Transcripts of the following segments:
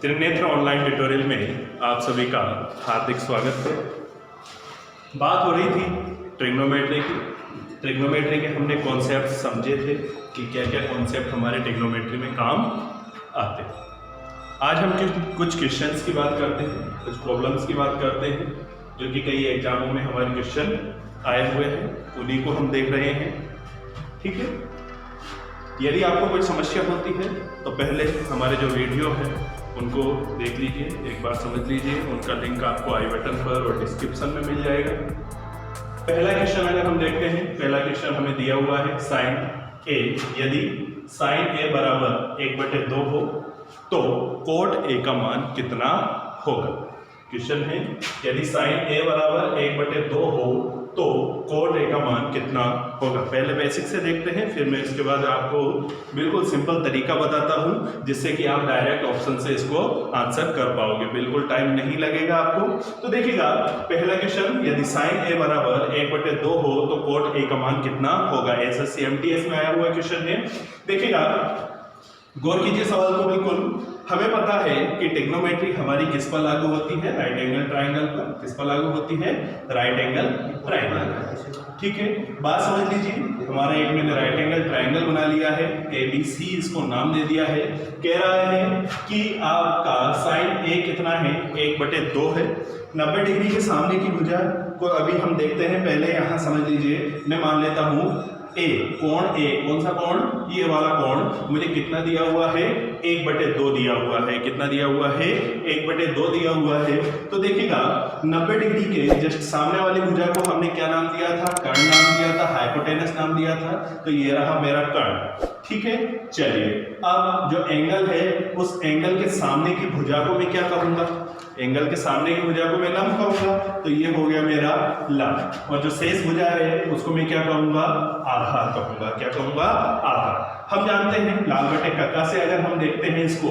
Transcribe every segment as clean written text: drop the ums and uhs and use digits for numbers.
Trinetra online tutorial में आप सभी का हार्दिक स्वागत है। बात हो रही थी ट्रिग्नोमेट्री के हमने कॉन्सेप्ट समझे थे कि क्या क्या कॉन्सेप्ट हमारे ट्रिग्नोमेट्री में काम आते हैं। आज हम कुछ क्वेश्चंस की बात करते हैं, कुछ प्रॉब्लम्स की बात करते हैं जो कि कई एग्जामों में हमारे क्वेश्चन आए हुए हैं, उन्हीं को हम देख रहे हैं। ठीक है, यदि आपको कोई समस्या होती है तो पहले हमारे जो वीडियो है उनको देख लीजिए, एक बार समझ लीजिए। उनका लिंक आपको आई बटन पर और डिस्क्रिप्शन में मिल जाएगा। पहला क्वेश्चन अगर हम देखते हैं, पहला क्वेश्चन हमें दिया हुआ है साइन ए। यदि साइन ए बराबर 1/2 हो तो कोट ए का मान कितना होगा। क्वेश्चन है यदि साइन ए बराबर 1/2 हो तो कोट ए का मान कितना होगा। पहले बेसिक से देखते हैं, फिर मैं इसके बाद आपको बिल्कुल सिंपल तरीका बताता हूं जिससे कि आप डायरेक्ट ऑप्शन से इसको आंसर कर पाओगे, बिल्कुल टाइम नहीं लगेगा आपको। तो देखिएगा पहला क्वेश्चन, यदि साइन ए बराबर 1/2 हो तो कोट ए का मान कितना होगा। ऐसा CMTS में आया हुआ क्वेश्चन है। देखिएगा गौर कीजिए सवाल को बिल्कुल। हमें पता है कि ट्रिग्नोमेट्री हमारी किस पर लागू होती है, राइट एंगल ट्राइंगल पर। किस पर लागू होती है, राइट एंगल ट्राइंगल। ठीक है, बात समझ लीजिए। हमारा एक मैंने राइट एंगल ट्राइंगल बना लिया है, ABC इसको नाम दे दिया है। कह रहा है कि आपका साइन ए कितना है, 1/2 है। 90 डिग्री के सामने की भुजा को अभी हम देखते हैं। पहले यहाँ समझ लीजिए, मैं मान लेता हूँ ए, कोण ए, कौन सा कोण, ये वाला कोण मुझे कितना दिया हुआ है, 1/2 दिया हुआ है। कितना दिया हुआ है, 1/2 दिया हुआ है। तो देखिएगा 90 डिग्री के जस्ट सामने वाली भुजा को हमने क्या नाम दिया था, कर्ण नाम दिया था, हाइपोटेनस नाम दिया था। तो ये रहा मेरा कर्ण। ठीक है, चलिए अब जो एंगल है उस एंगल के सामने की भुजा को मैं क्या कहूंगा, एंगल के सामने की भुजा को मैं लंब कहूंगा। तो ये हो गया मेरा लंब, और जो शेष भुजा है उसको मैं क्या कहूंगा, आधार कहूंगा। क्या कहूंगा, आधार। हम जानते हैं लाल बटे कक्का से अगर हम देखते हैं इसको,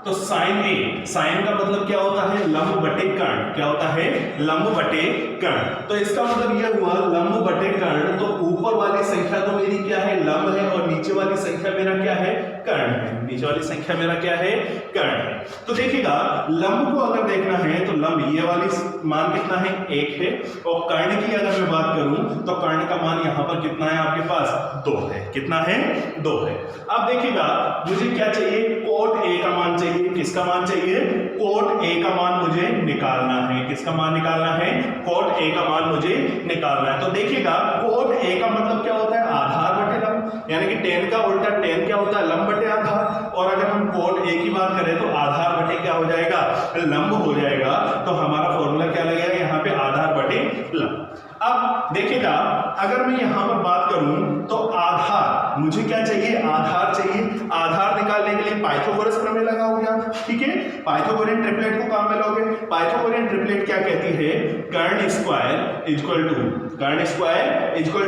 तो साइन ए, साइन का मतलब क्या होता है, लंब बटे कर्ण। क्या होता है, लंब बटे कर्ण। तो इसका मतलब यह हुआ लंब बटे कर्ण। तो ऊपर वाली संख्या तो मेरी क्या है, लंब है, और नीचे वाली संख्या मेरा क्या है, कर्ण है। नीचे वाली संख्या मेरा क्या है, कर्ण है। तो देखिएगा लंब को अगर देखना है तो लंब ये वाली मान कितना है, 1 है। और कर्ण की अगर मैं बात करूं तो कर्ण का मान यहां पर कितना है आपके पास, 2 है। कितना है, 2 है। अब देखिएगा मुझे क्या चाहिए, कोट ए का मान चाहिए। किसका मान चाहिए, कोट ए का मान मुझे निकालना है। किसका मान निकालना है, कोट ए का मान मुझे निकालना है। तो देखिएगा कोट ए का मतलब क्या होता है, आधार बटे लंब, यानी कि टेन का उल्टा टेन क्या होता है, लंब बटे आधार। और अगर हम कोट ए की बात करें तो आधार बटे क्या हो जाएगा, लंब हो जाएगा। तो हमारा फॉर्मूला क्या लगेगा यहाँ पे, आधार बटे लंब। अब देखिएगा अगर मैं यहां पर बात करूं तो आधार मुझे क्या चाहिए, आधार चाहिए। आधार निकालने के लिए पाइथागोरस प्रमेय लगाओगे आप। ठीक है, पाइथागोरियन ट्रिपलेट को काम में लोगे। पाइथागोरियन ट्रिपलेट क्या कहती है, कर्ण स्क्वायर इक्वल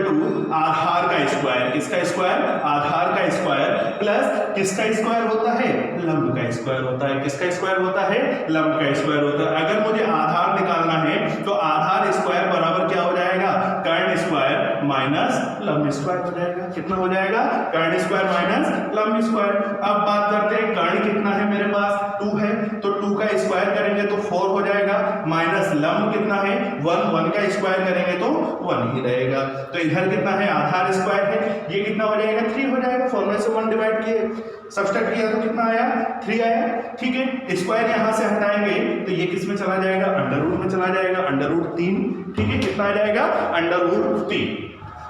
टू आधार का स्क्वायर। किसका स्क्वायर, आधार का स्क्वायर प्लस किसका स्क्वायर होता है, लंब का स्क्वायर होता है। किसका स्क्वायर होता है, लंब का स्क्वायर होता है। अगर मुझे आधार निकालना है तो आधार स्क्वायर बराबर क्या हो जाएगा, कर्ण स्क्वायर माइनस लंब स्क्वायर हो जाएगा। कितना हो जाएगा, कर्ण स्क्वायर माइनस लंब स्क्वायर। अब बात करते हैं कर्ण कितना है मेरे पास, 2 है। तो 2 का स्क्वायर करेंगे तो 4 हो जाएगा, माइनस लंब कितना है, 1 का स्क्वायर करेंगे तो 1 ही रहेगा। तो इधर कितना है, आधार स्क्वायर है, ये कितना हो जाएगा, 3 हो जाएगा। फॉर्मूले से 1 डिवाइड किए, सब्सट्रैक्ट किया तो कितना आया, 3 आया। ठीक है, स्क्वायर यहां से हटाएंगे तो ये किस में चला जाएगा, अंडर रूट में चला जाएगा, अंडर रूट 3। ठीक है, कितना आ जाएगा, अंडर रूट 3।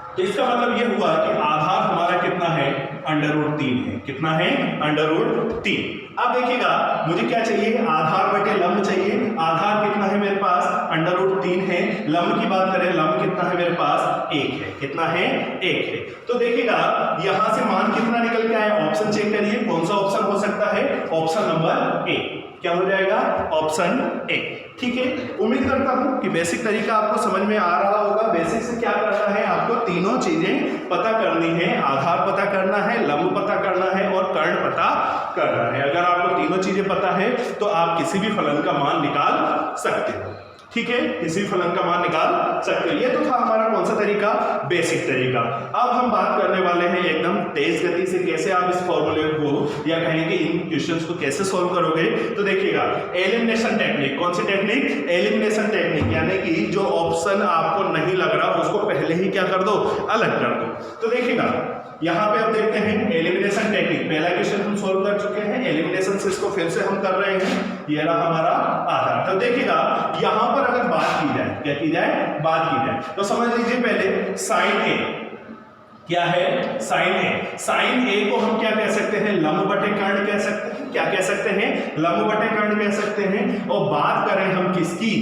तो इसका मतलब ये हुआ कि आधार हमारा कितना है, अंडर रूट 3 है। कितना है, अंडर रूट 3। अब देखिएगा मुझे क्या चाहिए, आधार बटे लंब चाहिए। आधार कितना है मेरे पास, अंडर रूट 3 है। लंब की बात करें, लंब कितना है मेरे पास, 1 है। कितना है, 1 है। तो देखिएगा यहां से मान कितना निकल के आया, ऑप्शन चेक करिए कौन सा ऑप्शन हो सकता है, ऑप्शन नंबर ए। क्या हो जाएगा, ऑप्शन ए। ठीक है, उम्मीद करता हूं कि बेसिक तरीका आपको समझ में आ रहा होगा। बेसिक से क्या करना है, आपको तीनों चीजें पता करनी है। आधार पता करना है, लंब पता करना है और कर्ण पता करना है। अगर आपको तीनों चीजें पता है तो आप किसी भी फलन का मान निकाल सकते हो। ठीक है, किसी फलन का मान निकाल सकते हो। ये तो था हमारा कौन सा तरीका, बेसिक तरीका। अब हम बात करने वाले हैं एकदम तेज गति से कैसे आप इस फॉर्मूले को या कहेंगे इन क्वेश्चंस को कैसे सॉल्व करोगे, तो देखिएगा एलिमिनेशन टेक्निक। कौन सी टेक्निक? एलिमिनेशन टेक्निक, यानी कि जो ऑप्शन आपको नहीं लग रहा उसको पहले ही क्या कर दो, अलग कर दो। तो देखिएगा यहाँ पे आप देखते हैं एलिमिनेशन टेक्निक, पहला क्वेश्चन हम सॉल्व कर चुके हैं, एलिमिनेशन से इसको फिर से हम कर रहे हैं, ये रहा हमारा आधार। तो देखिएगा यहाँ पर अगर बात की जाए, क्या की जाए, बात की जाए, तो समझ लीजिए पहले साइन ए क्या है, साइन ए। साइन ए को हम क्या कह सकते हैं, लंब बटे कर्ण कह सकते हैं। क्या कह सकते हैं, लंब बटे कर्ण कह सकते हैं। और बात करें हम किसकी,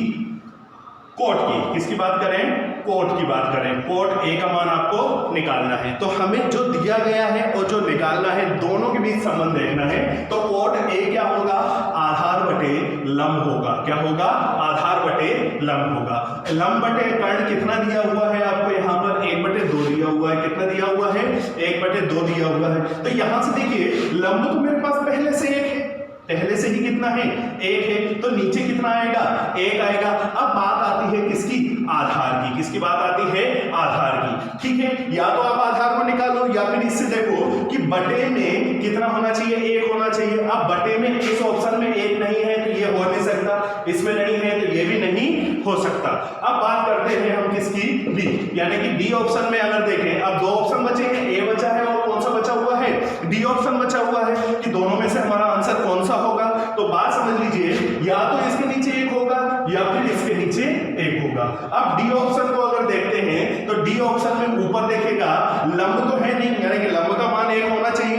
कोट की, किसकी बात करें, कोट की बात करें। कोट ए का मान आपको निकालना है, तो हमें जो दिया गया है और जो निकालना है दोनों के बीच संबंध देखना है। तो कोट ए क्या होगा, आधार बटे लंब होगा। क्या होगा, आधार बटे लंब होगा। लंब बटे कर्ण कितना दिया हुआ है आपको, यहाँ पर 1/2 दिया हुआ है। कितना दिया हुआ है, 1/2 दिया हुआ है। तो यहां से देखिए लंब तो मेरे पास पहले से 1 है, पहले से ही कितना है, 1 है, तो नीचे कितना आएगा, 1 आएगा। अब बात आती है किसकी, आधार की। किसकी बात आती है, आधार की। ठीक है, या तो आप आधार को निकालो या फिर इससे देखो कि बटे में कितना होना चाहिए, 1 होना चाहिए। अब बटे में इस ऑप्शन में 1 नहीं है तो ये हो नहीं सकता, इसमें नहीं है तो ये भी नहीं हो सकता। अब बात करते हैं हम किसकी, बी, यानी कि डी ऑप्शन में अगर देखें, अब 2 ऑप्शन बचे हैं, ए बचा है और कौन सा बचा हुआ है, डी ऑप्शन बचा हुआ है, कि दोनों में से हमारा आंसर कौन सा होगा। तो बात समझ लीजिए, या तो इसके नीचे 1 होगा या फिर इसके नीचे 1 होगा। अब डी ऑप्शन को अगर देखते हैं तो डी ऑप्शन में ऊपर देखेगा लंब तो है नहीं, यानी कि लंब का मान 1 होना चाहिए।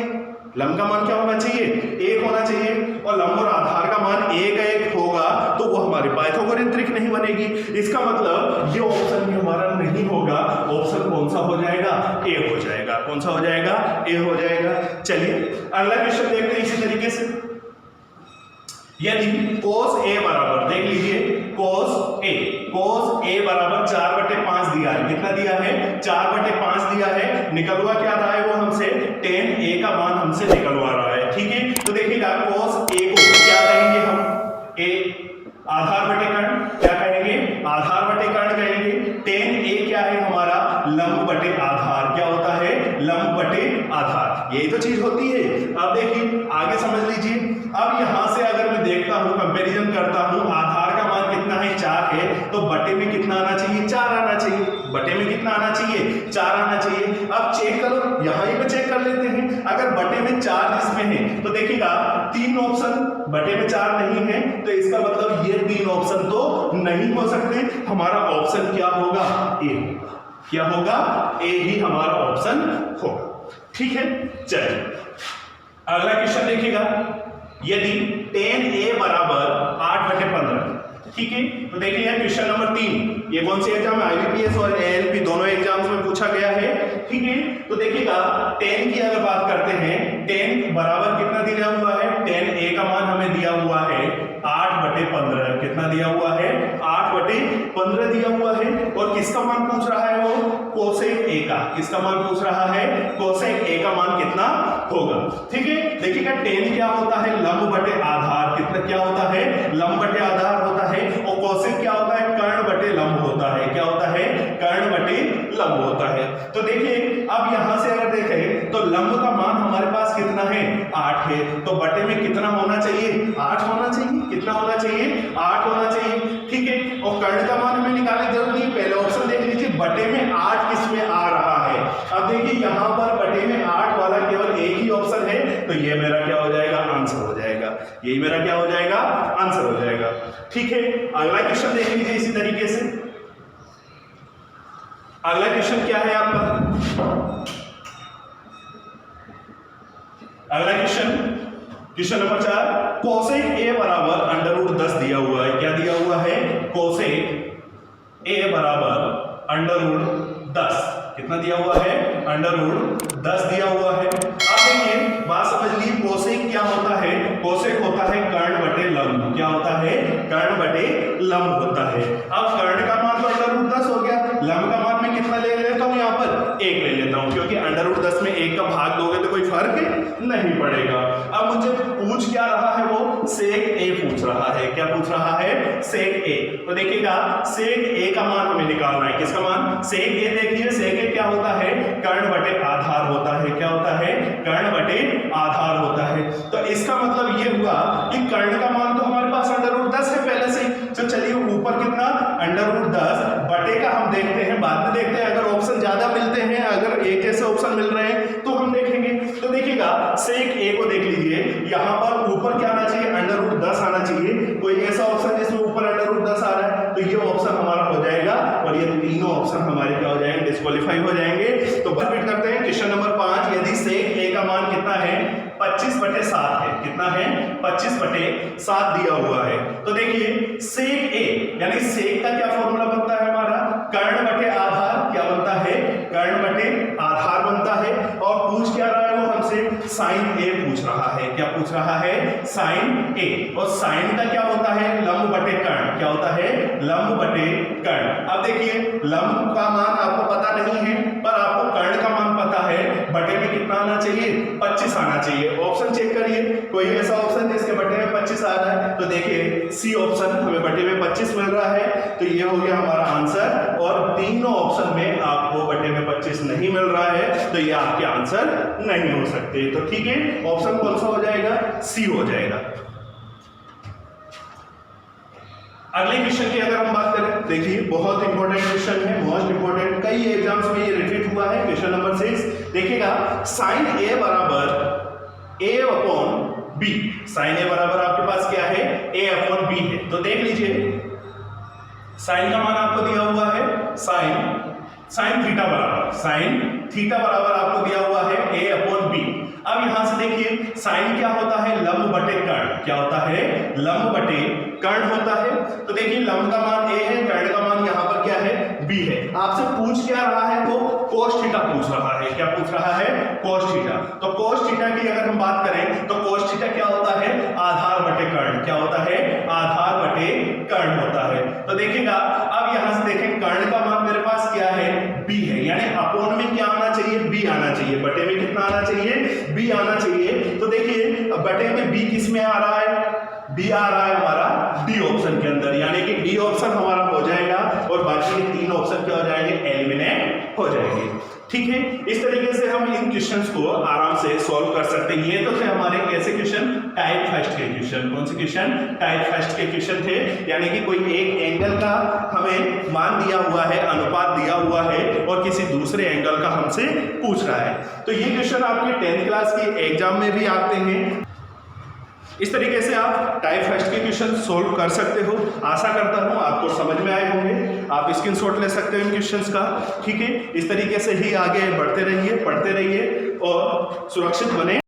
लंब का मान क्या होना चाहिए, 1 होना चाहिए। और लंब और आधार का मान 1 होगा तो वो हमारी पाइथागोरन त्रिक नहीं बनेगी। इसका मतलब ये ऑप्शन भी हमारा नहीं होगा। ऑप्शन कौन सा हो जाएगा, ए हो जाएगा। कौन सा हो जाएगा, ए हो जाएगा। चलिए अगला क्वेश्चन देखते हैं इसी तरीके से। यदि cos a बराबर, देख लीजिए cos a बराबर 4/5 दिया है। कितना दिया है, 4/5 दिया है। निकलवा क्या रहा है वो हमसे, tan a का मान हमसे निकलवा रहा है। ठीक है, तो देखिएगा cos a को क्या कहेंगे हम, a आधार बटे कर्ण, क्या कहेंगे, आधार बटे कर्ण कहेंगे। tan a क्या है हमारा, लंब बटे आधार। क्या होता है, लंब बटे आधार, यही तो चीज होती है। अब देखिए आगे समझ लीजिए। अब यहां से अगर मैं देखता हूं, कंपैरिजन करता हूं, आधार का मान कितना है, 4 है, तो बटे में कितना आना चाहिए, 4 आना चाहिए। बटे में कितना आना चाहिए, 4 आना चाहिए। अब चेक करो, यहां पे चेक कर लेते हैं। अगर बटे में 4 जिसमें है तो देखिएगा 3 ऑप्शन, बटे में 4 नहीं है तो इसका मतलब ये 3 ऑप्शन तो नहीं हो सकते। हमारा ऑप्शन क्या होगा, ए होगा। क्या होगा, ए ही हमारा ऑप्शन होगा। ठीक है, चलिए अगला क्वेश्चन देखिएगा। यदि tan a बराबर 8/15, ठीक है, तो देखिए क्वेश्चन नंबर 3, ये कौन सी एग्जाम है, IBPS और ALP दोनों एग्जाम्स में पूछा गया है। ठीक है, तो देखिएगा tan की अगर बात करते हैं, tan बराबर कितना दिया हुआ है, tan a का मान हमें दिया हुआ है 8/15। कितना दिया हुआ है, 8/15 दिया हुआ है। और किसका मान पूछ रहा है वो, कोसेक a का। किसका मान पूछ रहा है, कोसेक a का मान कितना होगा। ठीक है, देखिएगा tan क्या होता है, लंब बटे आधार। कितना क्या होता है, लंब बटे आधार होता है। और कोसेक क्या होता है, कर्ण बटे लंब होता है। क्या होता है, कर्ण बटे लंब होता है। तो देखिए अब यहां से अगर देखें तो लंब का मान हमारे पास कितना है, 8 है, तो बटे में कितना होना चाहिए, 8 होना चाहिए। कितना होना चाहिए, 8 होना चाहिए। ठीक है, और कर्ण का मान हमें निकालने जरूरत नहीं है। पहले ऑप्शन देख लीजिए, बटे में 8 किसमें आ रहा है। अब देखिए यहां पर बटे में 8 वाला केवल एक ही ऑप्शन है, तो ये मेरा क्या हो जाएगा, आंसर हो जाएगा। यही मेरा क्या हो जाएगा, आंसर हो जाएगा। ठीक है, अगला क्वेश्चन देख लीजिए इसी तरीके से। अगला क्वेश्चन क्या है आपका, अगला क्वेश्चन नंबर 4, कोसेक a बराबर √10 दिया हुआ है। क्या दिया हुआ है, कोसेक a बराबर √10। कितना दिया हुआ है, √10 दिया हुआ है। अब देखिए बात समझ ली, कोसेक क्या होता है, कोसेक होता है कर्ण बटे लंब। क्या होता है, कर्ण बटे लंब होता है। अब कर्ण का मान तो √10 हो गया, लंब का मान मैं कितना ले लेता हूं, यहाँ पर 1 ले लेता हूं, क्योंकि √10 में 1 का भाग दोगे तो कोई फर्क नहीं पड़ेगा। अब मुझे पूछ क्या रहा है, वो सेक ए पूछ रहा है। क्या पूछ रहा है? सेक ए। तो देखिएगा सेक ए का मान हमें निकालना है। किसका मान? सेक ए। देखिए सेक ए क्या होता है? कर्ण बटे आधार होता है। क्या होता है? कर्ण बटे आधार होता है। तो इसका मतलब ये हुआ कि कर्ण का मान तो हमारे पास √10 है पहले से। तो चलिए ऊपर कितना? √10 बटे का हम देखते हैं, बाद में देखते हैं। अगर ऑप्शन ज्यादा मिलते हैं, अगर एक ऐसे ऑप्शन मिल रहे हैं तो हम देखेंगे। तो देखिएगा सेक ए को देख लीजिए, यहां पर ऊपर क्या आना चाहिए? √10 आना चाहिए। कोई ऐसा ऑप्शन जिसमें ऊपर √10 आ रहा है तो ये ऑप्शन हमारा हो जाएगा, और ये तीनों ऑप्शन हमारे क्या हो जाएंगे? डिस्क्वालीफाई हो जाएंगे। तो रिपीट करते हैं क्वेश्चन नंबर 5। यदि सेक ए का मान कितना है? 25/7 है। कितना है? 25/7 दिया हुआ है। तो देखिए सेक ए यानी सेक का क्या फॉर्मूला बनता है हमारा? कर्ण बटे आधार। क्या बनता है? कर्ण बटे आधार बनता है। और पूछ क्या रहा है वो हमसे? साइन ए पूछ रहा है। क्या पूछ रहा है? साइन ए। और साइन का क्या होता है? लंब बटे कर्ण। क्या होता है? लंब बटे कर्ण। अब देखिए लंब का मान आपको पता नहीं है, पर आपको कर्ण का मान पता है। बटे में कितना आना चाहिए? 25 आना चाहिए। ऑप्शन चेक करिए, कोई ऐसा ऑप्शन जिसके बटे में 25 आ रहा है? तो देखिए सी ऑप्शन, हमें बटे में 25 मिल रहा है। तो ये हो गया हमारा आंसर। और तीनों ऑप्शन में आपको बटे में 25 नहीं मिल रहा है, तो ये आपके आंसर नहीं हो सकते। तो ठीक है, ऑप्शन कौन सा हो जाएगा? सी हो जाएगा। अगले क्वेश्चन की अगर हम बात करें, देखिए बहुत इंपॉर्टेंट क्वेश्चन है, मोस्ट इंपॉर्टेंट, कई एग्जाम्स में ये रिपीट हुआ है। क्वेश्चन नंबर 6 देखिएगा, साइन ए बराबर a/b। साइन ए बराबर आपके पास क्या है? a/b है। तो देख लीजिए साइन का मान आपको दिया हुआ है, साइन थीटा बराबर आपको दिया हुआ है a/b। अब यहां से देखिए साइन क्या होता है? लंब बटे कर्ण। क्या होता है? लंब बटे कर्ण होता है। तो देखिए लंब का मान a है, कर्ण का मान यहां पर क्या है? b है। आपसे पूछ क्या रहा है? वो cos थीटा पूछ रहा है। क्या पूछ रहा है? cos theta. तो cos थीटा की अगर हम बात करें तो cos थीटा क्या होता है? आधार बटे कर्ण। क्या होता है? आधार बटे कर्ण होता है। तो देखिएगा अब यहां से देखें कर्ण का मान मेरे पास क्या है? b है, यानी अपोन में क्या आना चाहिए? b आना चाहिए। बटे में कितना आना चाहिए? b आना चाहिए। तो देखिए बटे में b किस में आ रहा है? b आ रहा है हमारा डी ऑप्शन के अंदर, यानी कि डी ऑप्शन हमारा हो जाएगा और बाकी के तीन ऑप्शन क्या हो जाएंगे? एलिमिनेट हो जाएंगे। ठीक है, इस तरीके से हम इन क्वेश्चंस को आराम से सॉल्व कर सकते हैं। ये तो थे हमारे कैसे क्वेश्चन? टाइप फर्स्ट के क्वेश्चन। कौन से क्वेश्चन? टाइप फर्स्ट के क्वेश्चन थे, यानी कि कोई एक एंगल का हमें मान दिया हुआ है, अनुपात दिया हुआ है, और किसी दूसरे एंगल का हमसे पूछ रहा है। तो ये क्वेश्चन आपके 10th क्लास के एग्जाम में भी आते हैं। इस तरीके से आप टाइप फर्स्ट के क्वेश्चन सोल्व कर सकते हो। आशा करता हूं आपको समझ में आए होंगे। आप स्क्रीनशॉट ले सकते हो इन क्वेश्चंस का। ठीक है, इस तरीके से ही आगे बढ़ते रहिए, पढ़ते रहिए और सुरक्षित बने।